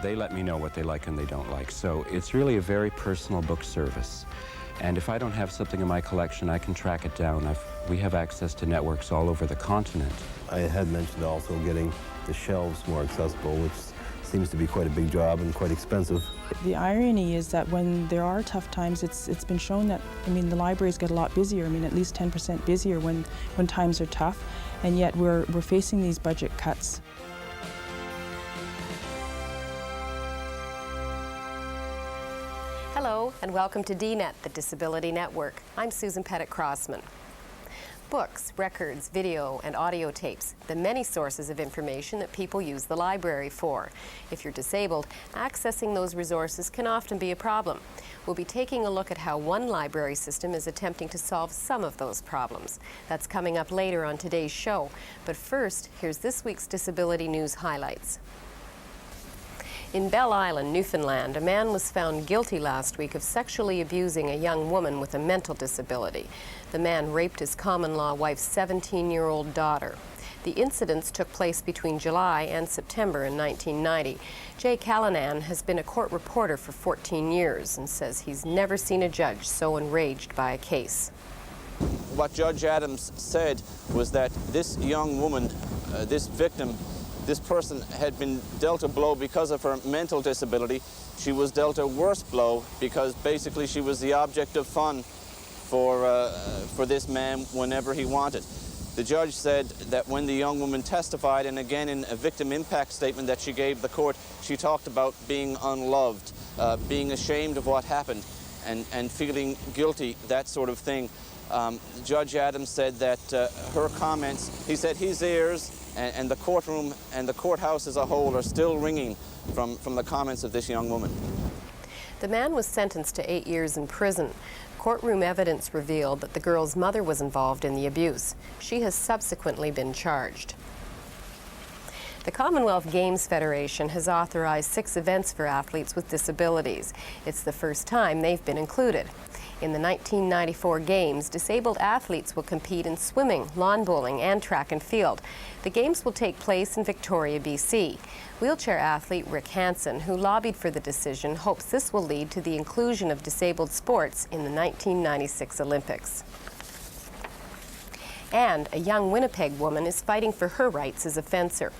they let me know what they like and they don't like. So it's really a very personal book service. And if I don't have something in my collection, I can track it down. We have access to networks all over the continent. I had mentioned also getting the shelves more accessible, which seems to be quite a big job and quite expensive. The irony is that when there are tough times, it's been shown that, I mean, the libraries get a lot busier. I mean, at least 10% busier when times are tough, and yet we're facing these budget cuts. Hello, and welcome to DNet, the Disability Network. I'm Susan Pettit-Crossman. Books, records, video, and audio tapes, the many sources of information that people use the library for. If you're disabled, accessing those resources can often be a problem. We'll be taking a look at how one library system is attempting to solve some of those problems. That's coming up later on today's show. But first, here's this week's Disability News highlights. In Belle Island, Newfoundland, a man was found guilty last week of sexually abusing a young woman with a mental disability. The man raped his common-law wife's 17-year-old daughter. The incidents took place between July and September in 1990. Jay Callanan has been a court reporter for 14 years and says he's never seen a judge so enraged by a case. What Judge Adams said was that this young woman, this victim, this person had been dealt a blow because of her mental disability. She was dealt a worse blow because basically she was the object of fun for this man whenever he wanted. The judge said that when the young woman testified, and again in a victim impact statement that she gave the court, she talked about being unloved, being ashamed of what happened, and feeling guilty, that sort of thing. Judge Adams said that her comments, he said his ears and the courtroom and the courthouse as a whole are still ringing from the comments of this young woman. The man was sentenced to 8 years in prison. Courtroom evidence revealed that the girl's mother was involved in the abuse. She has subsequently been charged. The Commonwealth Games Federation has authorized 6 events for athletes with disabilities. It's the first time they've been included. In the 1994 Games, disabled athletes will compete in swimming, lawn bowling, and track and field. The Games will take place in Victoria, BC. Wheelchair athlete Rick Hansen, who lobbied for the decision, hopes this will lead to the inclusion of disabled sports in the 1996 Olympics. And a young Winnipeg woman is fighting for her rights as a fencer.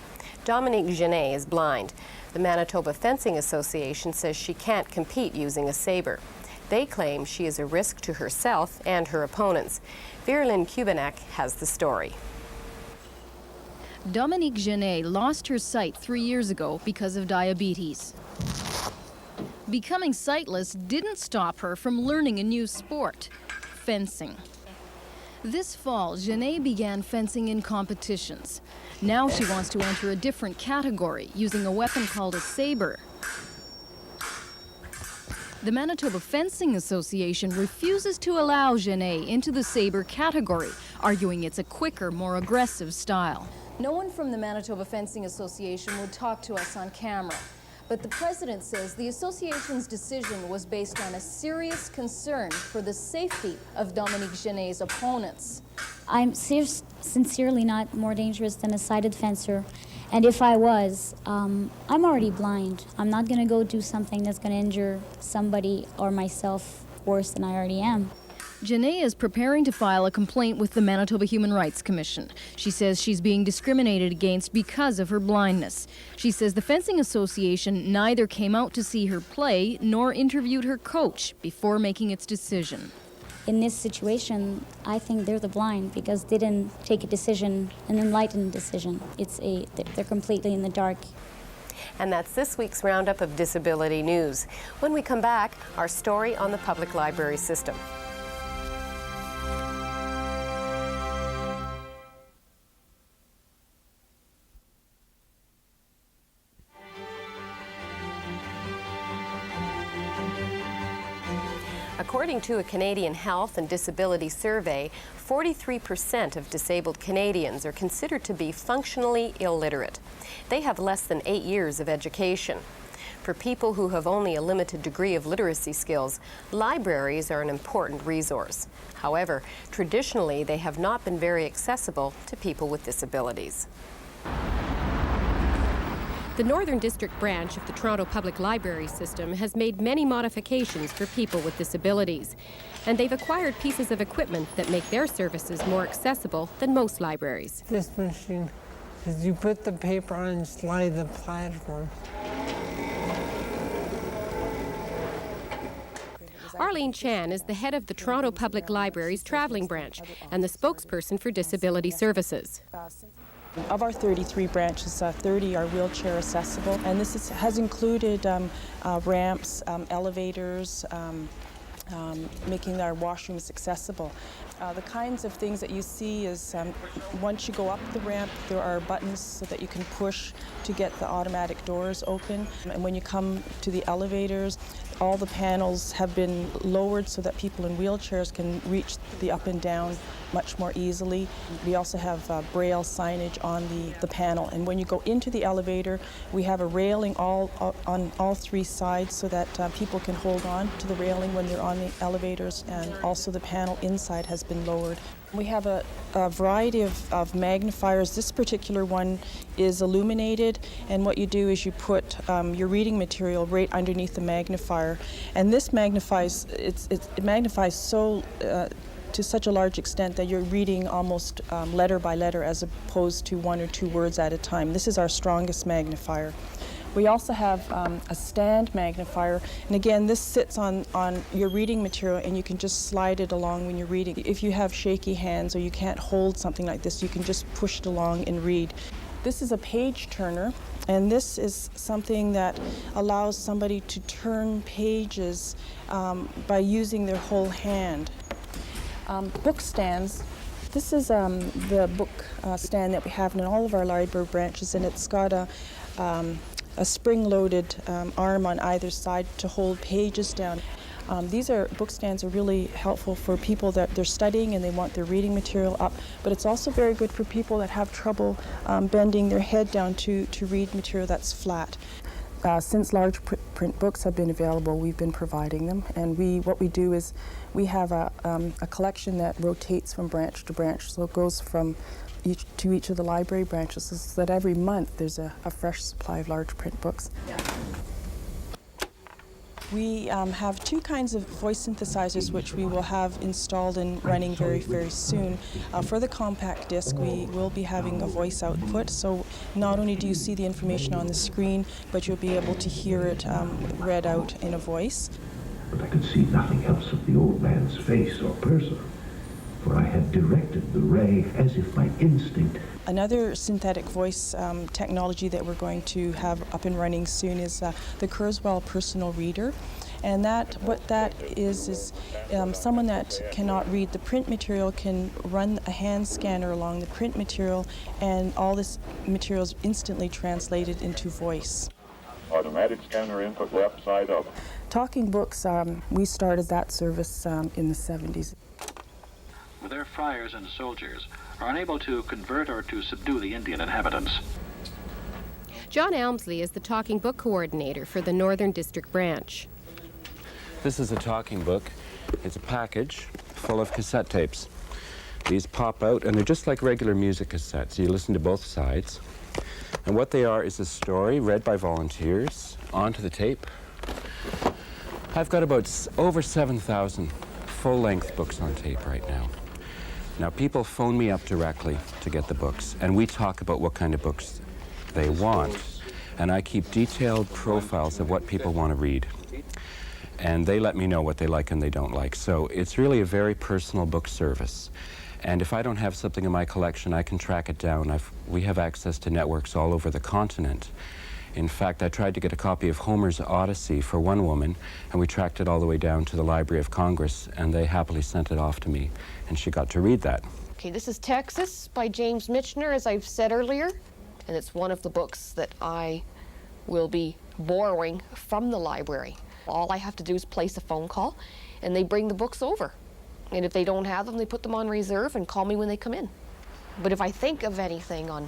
Dominique Genet is blind. The Manitoba Fencing Association says she can't compete using a saber. They claim she is a risk to herself and her opponents. Virlin Kubanek has the story. Dominique Genet lost her sight 3 years ago because of diabetes. Becoming sightless didn't stop her from learning a new sport, fencing. This fall, Genet began fencing in competitions. Now she wants to enter a different category, using a weapon called a saber. The Manitoba Fencing Association refuses to allow Genet into the saber category, arguing it's a quicker, more aggressive style. No one from the Manitoba Fencing Association would talk to us on camera, but the president says the association's decision was based on a serious concern for the safety of Dominique Genet's opponents. I'm sincerely not more dangerous than a sighted fencer. And if I was, I'm already blind. I'm not going to go do something that's going to injure somebody or myself worse than I already am. Genet is preparing to file a complaint with the Manitoba Human Rights Commission. She says she's being discriminated against because of her blindness. She says the Fencing Association neither came out to see her play nor interviewed her coach before making its decision. In this situation, I think they're the blind because they didn't take a decision, an enlightened decision. They're completely in the dark. And that's this week's roundup of disability news. When we come back, our story on the public library system. According to a Canadian Health and Disability Survey, 43% of disabled Canadians are considered to be functionally illiterate. They have less than 8 years of education. For people who have only a limited degree of literacy skills, libraries are an important resource. However, traditionally, they have not been very accessible to people with disabilities. The Northern District branch of the Toronto Public Library system has made many modifications for people with disabilities, and they've acquired pieces of equipment that make their services more accessible than most libraries. This machine is you put the paper on and slide the platform. Arlene Chan is the head of the Toronto Public Library's travelling branch and the spokesperson for disability services. Of our 33 branches, 30 are wheelchair accessible, and this has included ramps, elevators, making our washrooms accessible. The kinds of things that you see is once you go up the ramp, there are buttons so that you can push to get the automatic doors open. And when you come to the elevators, all the panels have been lowered so that people in wheelchairs can reach the up and down much more easily. We also have braille signage on the panel. And when you go into the elevator, we have a railing on all three sides so that people can hold on to the railing when they're on the elevators, and also the panel inside has been lowered. We have a variety of magnifiers. This particular one is illuminated, and what you do is you put your reading material right underneath the magnifier, and this magnifies, it magnifies so to such a large extent that you're reading almost letter by letter as opposed to one or two words at a time. This is our strongest magnifier. We also have a stand magnifier, and again, this sits on your reading material, and you can just slide it along when you're reading. If you have shaky hands or you can't hold something like this, you can just push it along and read. This is a page turner, and this is something that allows somebody to turn pages by using their whole hand. Book stands. This is the book stand that we have in all of our library branches, and it's got a spring-loaded arm on either side to hold pages down. These book stands are really helpful for people that they're studying and they want their reading material up, but it's also very good for people that have trouble bending their head down to read material that's flat. Since large print books have been available, we've been providing them, and what we do is we have a collection that rotates from branch to branch, so it goes from each of the library branches, so that every month there's a fresh supply of large print books. Yeah. We have two kinds of voice synthesizers which we will have installed and running very, very soon. For the compact disc, we will be having a voice output, so not only do you see the information on the screen, but you'll be able to hear it read out in a voice. But I could see nothing else of the old man's face or person, for I had directed the ray as if by instinct. Another synthetic voice technology that we're going to have up and running soon is the Kurzweil Personal Reader. And what that is someone that cannot read the print material can run a hand scanner along the print material, and all this material is instantly translated into voice. Automatic scanner input left side up. Talking books, we started that service in the 70s. Their friars and soldiers are unable to convert or to subdue the Indian inhabitants. John Elmsley is the talking book coordinator for the Northern District branch. This is a talking book. It's a package full of cassette tapes. These pop out, and they're just like regular music cassettes. You listen to both sides. And what they are is a story read by volunteers onto the tape. I've got about over 7,000 full-length books on tape right now. Now, people phone me up directly to get the books, and we talk about what kind of books they want. And I keep detailed profiles of what people want to read. And they let me know what they like and they don't like. So it's really a very personal book service. And if I don't have something in my collection, I can track it down. We have access to networks all over the continent. In fact, I tried to get a copy of Homer's Odyssey for one woman, and we tracked it all the way down to the Library of Congress, and they happily sent it off to me, and she got to read that. Okay, this is Texas by James Michener, as I've said earlier, and it's one of the books that I will be borrowing from the library. All I have to do is place a phone call, and they bring the books over. And if they don't have them, they put them on reserve and call me when they come in. But if I think of anything on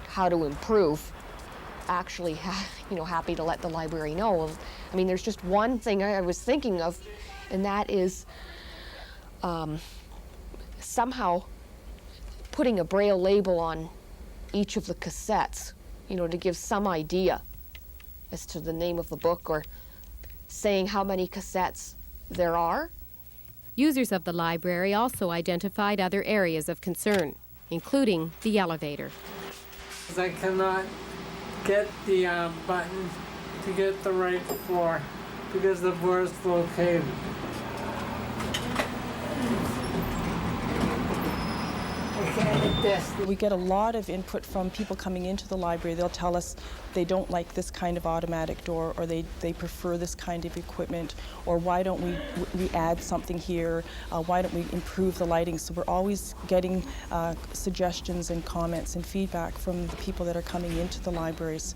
how to improve, actually, happy to let the library know. I mean, there's just one thing I was thinking of, and that is somehow putting a Braille label on each of the cassettes, to give some idea as to the name of the book or saying how many cassettes there are. Users of the library also identified other areas of concern, including the elevator. I cannot get the button to get the right floor because the floor is located. We get a lot of input from people coming into the library. They'll tell us they don't like this kind of automatic door, or they prefer this kind of equipment, or why don't we add something here, why don't we improve the lighting. So we're always getting suggestions and comments and feedback from the people that are coming into the libraries.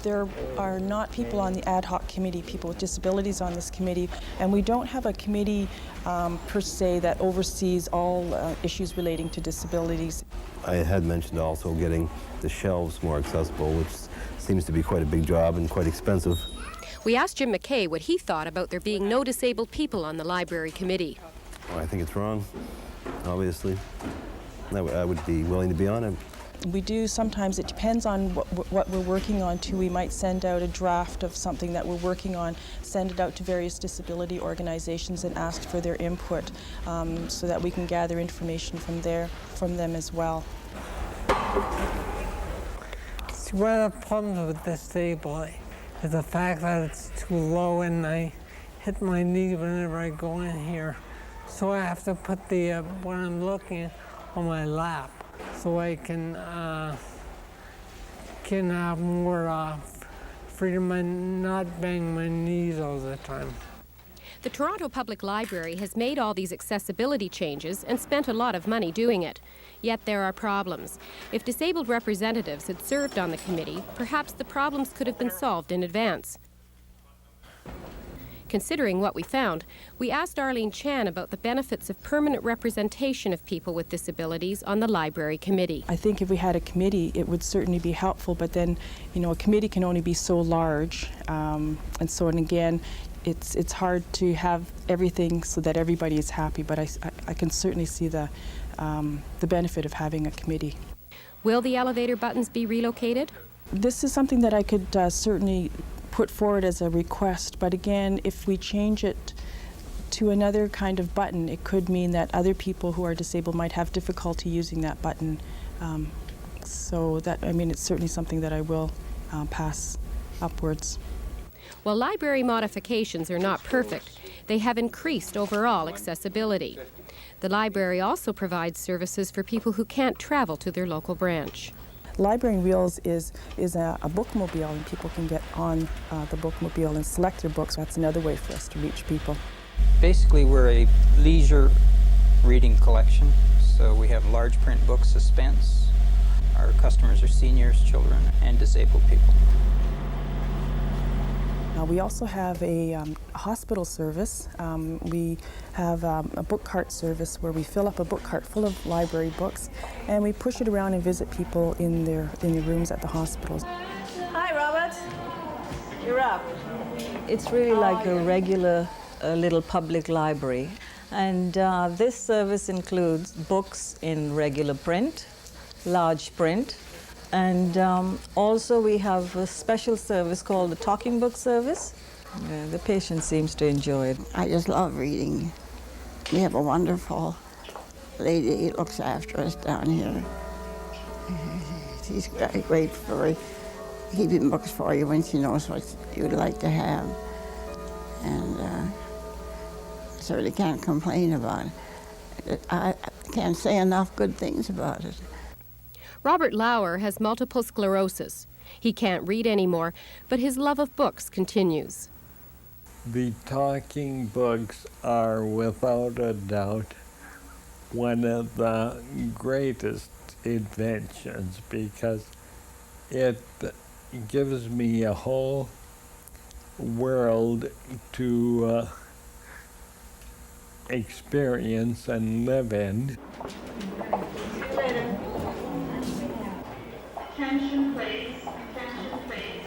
There are not people on the ad hoc committee, people with disabilities on this committee, and we don't have a committee per se that oversees all issues relating to disabilities. I had mentioned also getting the shelves more accessible, which seems to be quite a big job and quite expensive. We asked Jim McKay what he thought about there being no disabled people on the library committee. Well, I think it's wrong, obviously. I would be willing to be on it. We do sometimes, it depends on what we're working on too. We might send out a draft of something that we're working on, send it out to various disability organizations and ask for their input so that we can gather information from them as well. See, one of the problems with disability is the fact that it's too low and I hit my knee whenever I go in here. So I have to put the what I'm looking at on my lap, so I can have more freedom and not bang my knees all the time. The Toronto Public Library has made all these accessibility changes and spent a lot of money doing it. Yet there are problems. If disabled representatives had served on the committee, perhaps the problems could have been solved in advance. Considering what we found, we asked Arlene Chan about the benefits of permanent representation of people with disabilities on the library committee. I think if we had a committee, it would certainly be helpful, but then, you know, a committee can only be so large, and again, it's hard to have everything so that everybody is happy, but I can certainly see the benefit of having a committee. Will the elevator buttons be relocated? This is something that I could certainly put forward as a request, but again, if we change it to another kind of button, it could mean that other people who are disabled might have difficulty using that button. So that, I mean, it's certainly something that I will pass upwards. While library modifications are not perfect, they have increased overall accessibility. The library also provides services for people who can't travel to their local branch. Library Wheels is a bookmobile, and people can get on the bookmobile and select their books. That's another way for us to reach people. Basically, we're a leisure reading collection, so we have large print books, suspense. Our customers are seniors, children, and disabled people. We also have a hospital service. We have a book cart service where we fill up a book cart full of library books and we push it around and visit people in their rooms at the hospitals. Hi, Robert. You're up. It's really like a regular little public library. And this service includes books in regular print, large print, and also we have a special service called the talking book service. The patient seems to enjoy it. I just love reading. We have a wonderful lady who looks after us down here. She's great for keeping books for you when she knows what you'd like to have. And certainly can't complain about it. I can't say enough good things about it. Robert Lauer has multiple sclerosis. He can't read anymore, but his love of books continues. The talking books are, without a doubt, one of the greatest inventions because it gives me a whole world to experience and live in. Attention, please. Attention, please.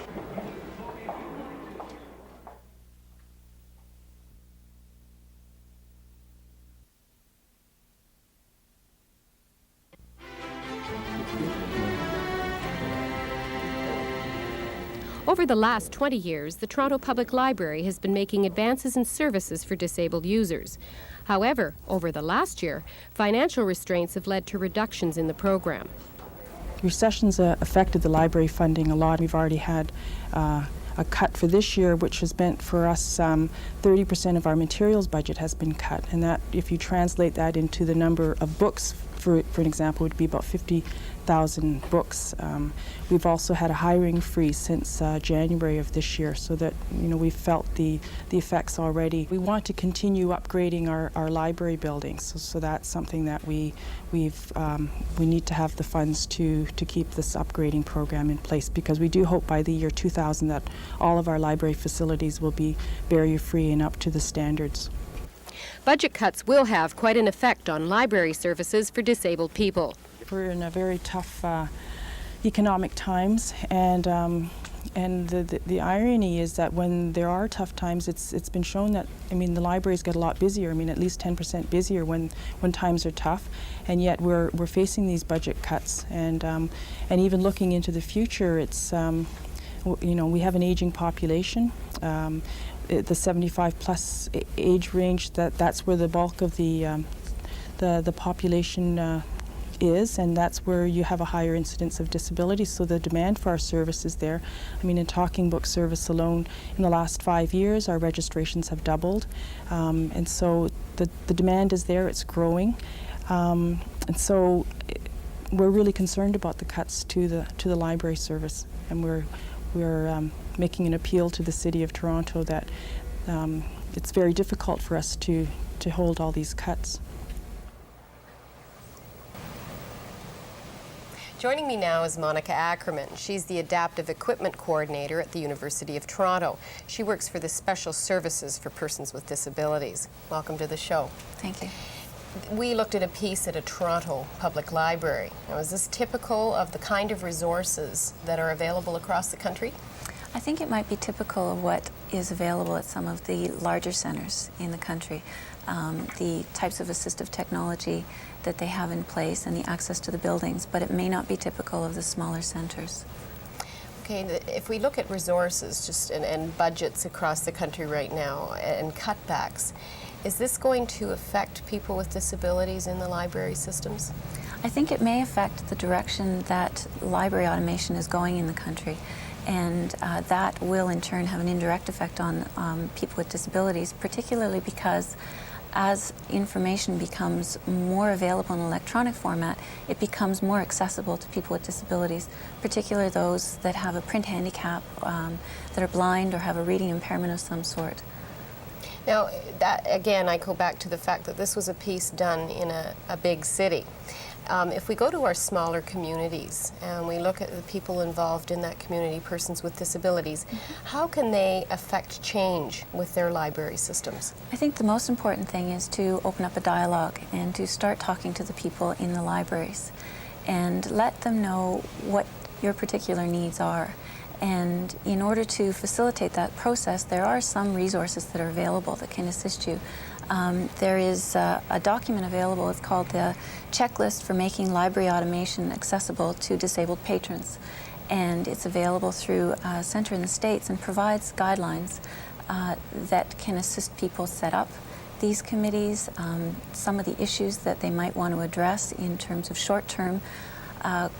Over the last 20 years, the Toronto Public Library has been making advances in services for disabled users. However, over the last year, financial restraints have led to reductions in the program. Recession's affected the library funding a lot. We've already had a cut for this year, which has meant for us 30% of our materials budget has been cut. And that, if you translate that into the number of books, for an example, would be about 50,000 books. We've also had a hiring freeze since January of this year, so that we've felt the effects already. We want to continue upgrading our library buildings, so that's something that we need to have the funds to keep this upgrading program in place, because we do hope by the year 2000 that all of our library facilities will be barrier-free and up to the standards. Budget cuts will have quite an effect on library services for disabled people. We're in a very tough economic times, and the irony is that when there are tough times, it's been shown that, the libraries get a lot busier. At least 10% busier when times are tough, and yet we're facing these budget cuts. And even looking into the future, it's we have an aging population. The 75 plus age range, that's where the bulk of the population is, and that's where you have a higher incidence of disability. So the demand for our service is there. In talking book service alone, in the last 5 years, our registrations have doubled, and so the demand is there. It's growing, and so we're really concerned about the cuts to the library service, and we're making an appeal to the City of Toronto that it's very difficult for us to hold all these cuts. Joining me now is Monica Ackerman. She's the Adaptive Equipment Coordinator at the University of Toronto. She works for the Special Services for Persons with Disabilities. Welcome to the show. Thank you. We looked at a piece at a Toronto public library. Now, is this typical of the kind of resources that are available across the country? I think it might be typical of what is available at some of the larger centers in the country. The types of assistive technology that they have in place and the access to the buildings, but it may not be typical of the smaller centers. Okay, if we look at resources and budgets across the country right now and cutbacks, is this going to affect people with disabilities in the library systems? I think it may affect the direction that library automation is going in the country, and that will in turn have an indirect effect on people with disabilities, particularly because as information becomes more available in electronic format, it becomes more accessible to people with disabilities, particularly those that have a print handicap, that are blind or have a reading impairment of some sort. Now, that again, I go back to the fact that this was a piece done in a big city. If we go to our smaller communities and we look at the people involved in that community, persons with disabilities, how can they affect change with their library systems? I think the most important thing is to open up a dialogue and to start talking to the people in the libraries and let them know what your particular needs are. And in order to facilitate that process, there are some resources that are available that can assist you. There is a document available. It's called the Checklist for Making Library Automation Accessible to Disabled Patrons. And it's available through a center in the States and provides guidelines that can assist people set up these committees, some of the issues that they might want to address in terms of short-term,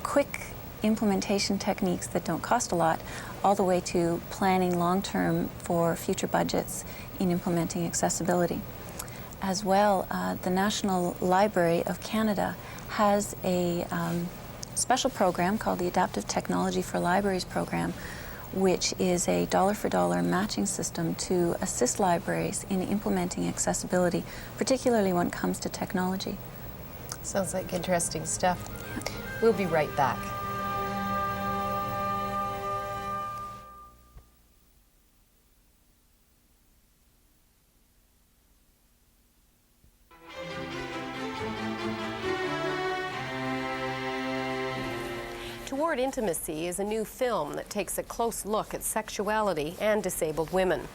quick implementation techniques that don't cost a lot, all the way to planning long-term for future budgets in implementing accessibility. As well, the National Library of Canada has a special program called the Adaptive Technology for Libraries program, which is a dollar-for-dollar matching system to assist libraries in implementing accessibility, particularly when it comes to technology. Sounds like interesting stuff. We'll be right back. Toward Intimacy is a new film that takes a close look at sexuality and disabled women.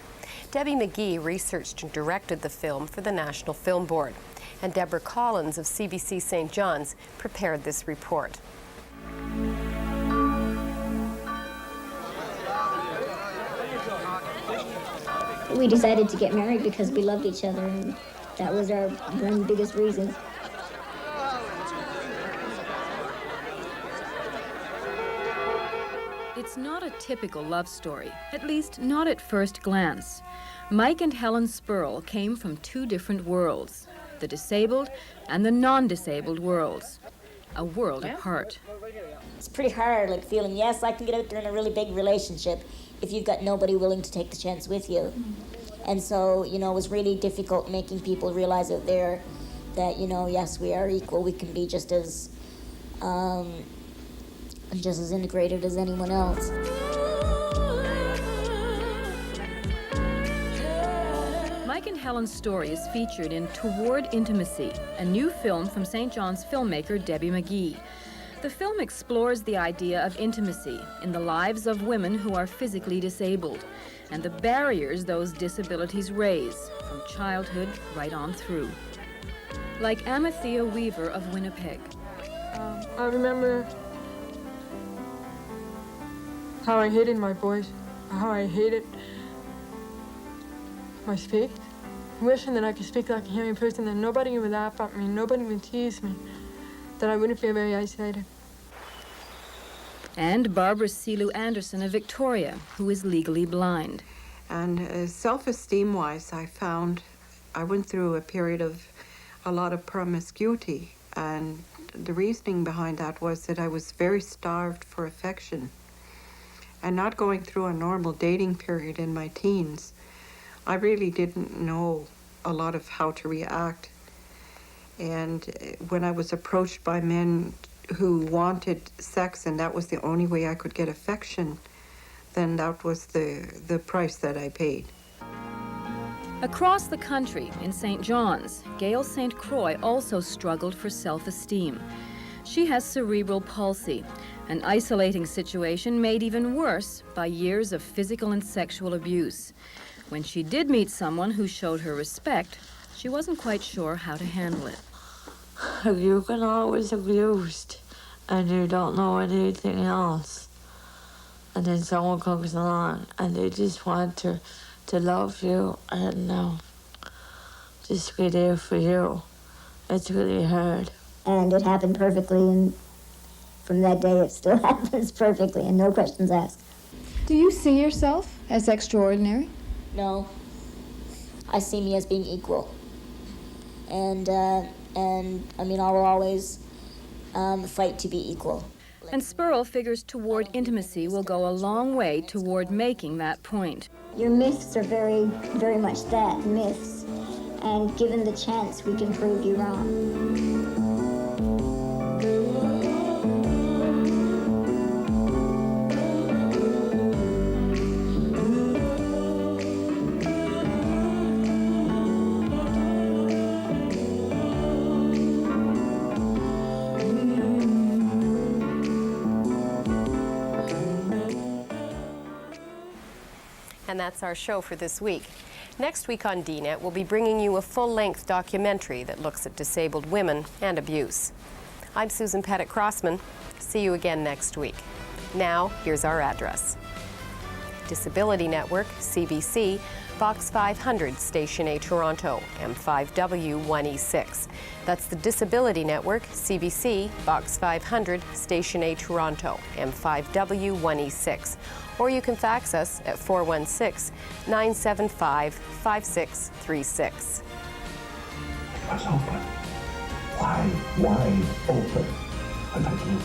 Debbie McGee researched and directed the film for the National Film Board, and Deborah Collins of CBC St. John's prepared this report. We decided to get married because we loved each other, and that was one of the biggest reasons. It's not a typical love story, at least not at first glance. Mike and Helen Spurl came from two different worlds, the disabled and the non-disabled worlds, a world apart. It's pretty hard, like feeling, yes, I can get out there in a really big relationship if you've got nobody willing to take the chance with you. And so, you know, it was really difficult making people realize out there that, you know, yes, we are equal. We can be just as integrated as anyone else. Mike and Helen's story is featured in Toward Intimacy, a new film from St. John's filmmaker Debbie McGee. The film explores the idea of intimacy in the lives of women who are physically disabled and the barriers those disabilities raise from childhood right on through. Like Amathea Weaver of Winnipeg. I remember how I hated my voice, how I hated my speech, wishing that I could speak like a hearing person, that nobody would laugh at me, nobody would tease me, that I wouldn't feel very isolated. And Barbara Silu Anderson of Victoria, who is legally blind. And self-esteem-wise, I found I went through a period of a lot of promiscuity, and the reasoning behind that was that I was very starved for affection. And not going through a normal dating period in my teens, I really didn't know a lot of how to react. And when I was approached by men who wanted sex and that was the only way I could get affection, then that was the price that I paid. Across the country, in St. John's, Gail St. Croix also struggled for self-esteem. She has cerebral palsy, an isolating situation made even worse by years of physical and sexual abuse. When she did meet someone who showed her respect, she wasn't quite sure how to handle it. You've been always abused and you don't know anything else, and then someone comes along and they just want to love you and just be there for you. It's really hard. And it happened perfectly, and from that day it still happens perfectly, and no questions asked. Do you see yourself as extraordinary? No. I see me as being equal. And I mean, I will always fight to be equal. And Spurl figures Toward Intimacy will go a long way toward making that point. Your myths are very, very much that, myths. And given the chance, we can prove you wrong. And that's our show for this week. Next week on DNet, we'll be bringing you a full-length documentary that looks at disabled women and abuse. I'm Susan Pettit-Crossman. See you again next week. Now, here's our address. Disability Network, CBC, Box 500, Station A, Toronto, M5W1E6. That's the Disability Network, CBC, Box 500, Station A, Toronto, M5W1E6. Or you can fax us at 416-975-5636. It was open. Wide open. And I knew